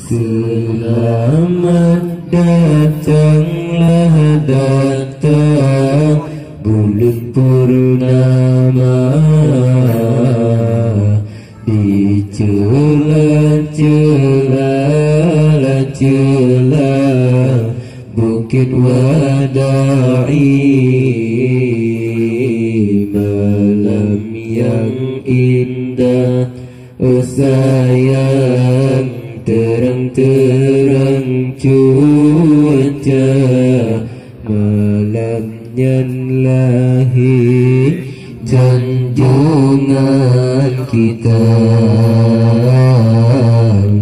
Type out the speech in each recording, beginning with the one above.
Selamat datanglah datang bulan purnama di celah-celah bukit Wadai, malam yang indah, oh sayang, terang-terang cuaca, malamnya lahir junjungan kita,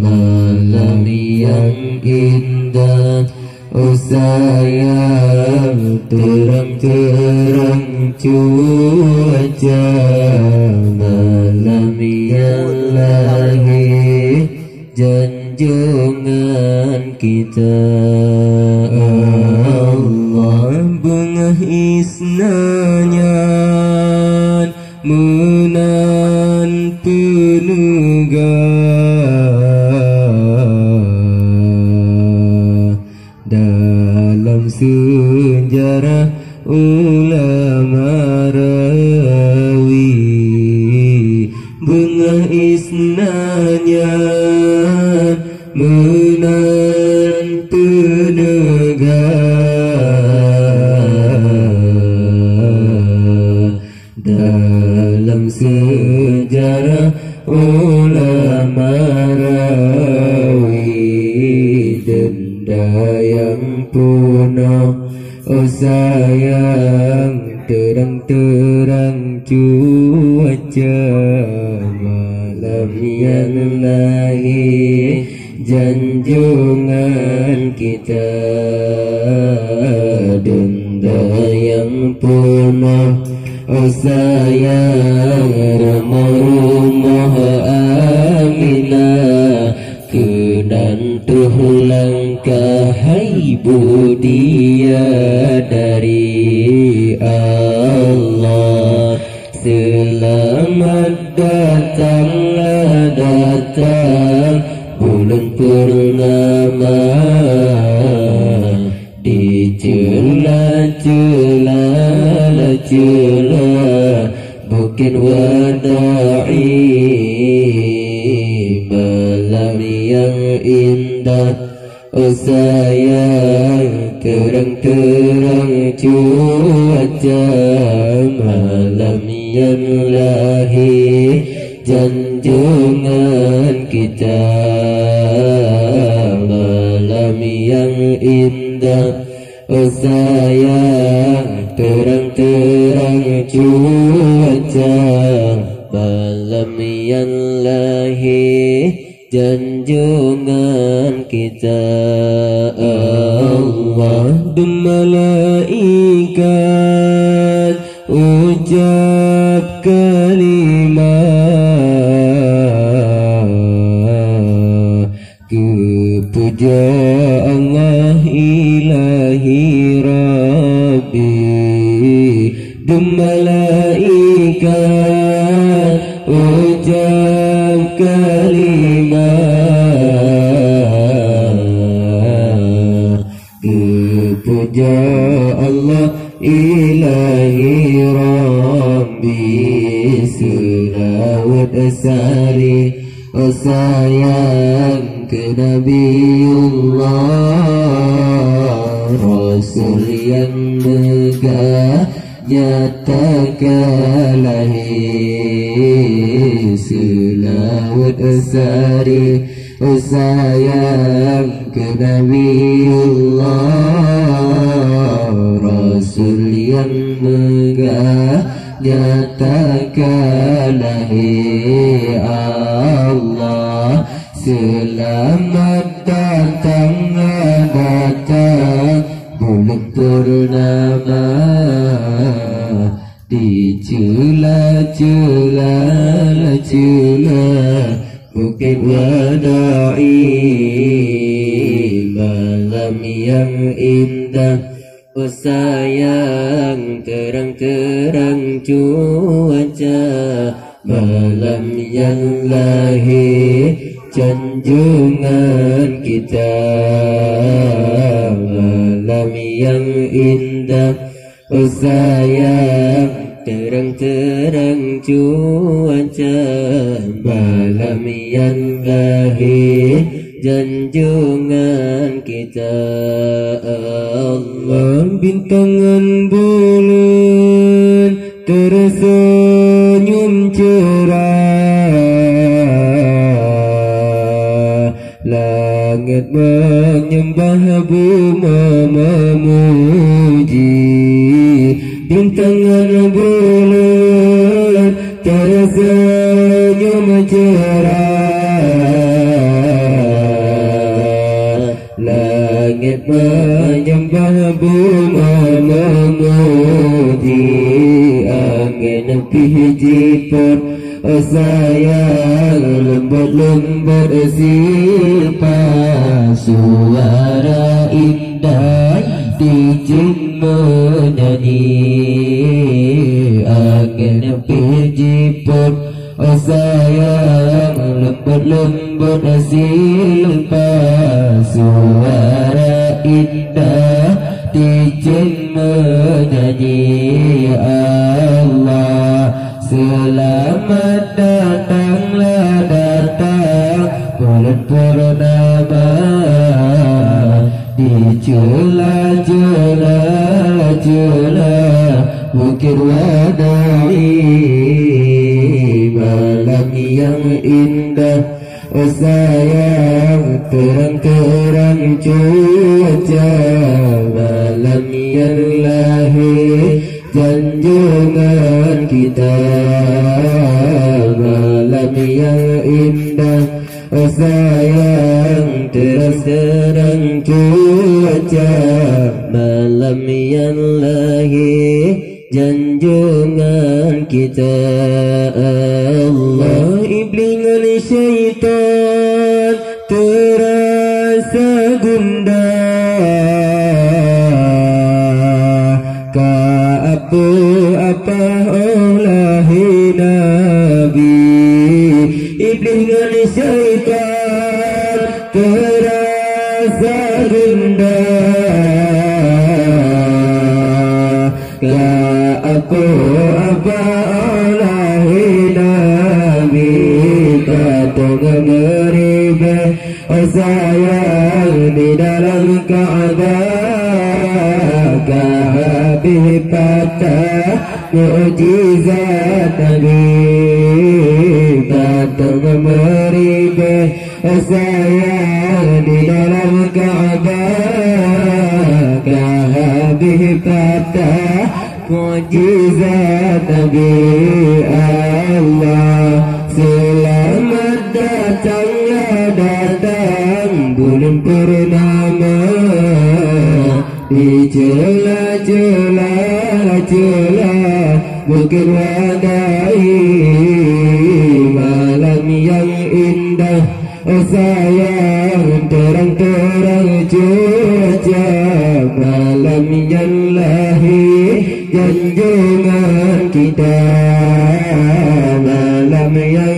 malam yang indah, oh sayang, terang-terang cuaca, malam yang lahir junjungan kita. Allah bengah isnanya menan penegak dalam sejarah ulama rawi, bengah isnanya menan penegak dalam sejarah ulama rawi, denda yang punah, oh sayang, terang-terang cuaca, malam yang lahir junjungan kita, denda yang punah, oh sayang, rumah-rumah Aminah, kenantuh langkah ibu dia dari Allah. Selamat datanglah datang bulan purnama di celah-celah bukit Wadai, malam yang indah, oh sayang, terang-terang cuaca, malam yang lahir junjungan kita, malam yang indah, oh sayang, terang-terang cuaca, malam yang lahir junjungan kita. Allah dan malaikat ucap kalimat kepuja Allah ilahi Rabbi, dan malaikat ucap kalimat kepuja Allah ilahi Rabbi, selawat salih, oh sayang, ke Nabiullah, Rasul yang megah nyatakan lahir, selawat salih, oh sayang, ke Nabiullah, Rasul yang megah nyatakan lahir. Allah selamat datanglah datang bulan purnama di celah-celah bukit Wadai, malam yang indah, oh sayang, terang-terang cuaca, malam yang lahir junjungan kita. Malam yang indah, oh sayang, terang-terang cuaca. Malam yang lahir junjungan kita. Allah, bintangan bulan tersenyum cerah, langit menyembah bumi memuji. Bintangan bulan tersenyum cerah, langit menyembah bumi memuji. Angin pijipun, oh sayang, lembut-lembut silpa. Suara indah dijung menyanyi. Angin pijipun, oh sayang, lembut-lembut silpa. Suara indah dijung menyanyi. Allah, selamat datanglah datang bulan purnama di celah-celah Bukit Wadai. Malam yang indah, oh sayang, terang-terang cuaca. Malam yang lahir junjungan kita. Malam yang indah, oh sayang, terang-terang cuaca. Malam yang lahir junjungan kita. Allah, iblis dan syaitan terasa gundah. Apa olahi Nabi. Iblis dan syaitan terasa gundah. Apa olahi Nabi. Kata meribah, oh sayang, di dalam Ka'bah. Habis patah mukjizat Nabi. Kata meribah, oh sayang, di dalam Ka'bah. Habis patah mukjizat Nabi. Allah, selamat datanglah datang bulan purnama di celah-celah Bukit Wadai. Malam yang indah, oh sayang, terang-terang cuaca. Malam yang lahir junjungan kita. Malam yang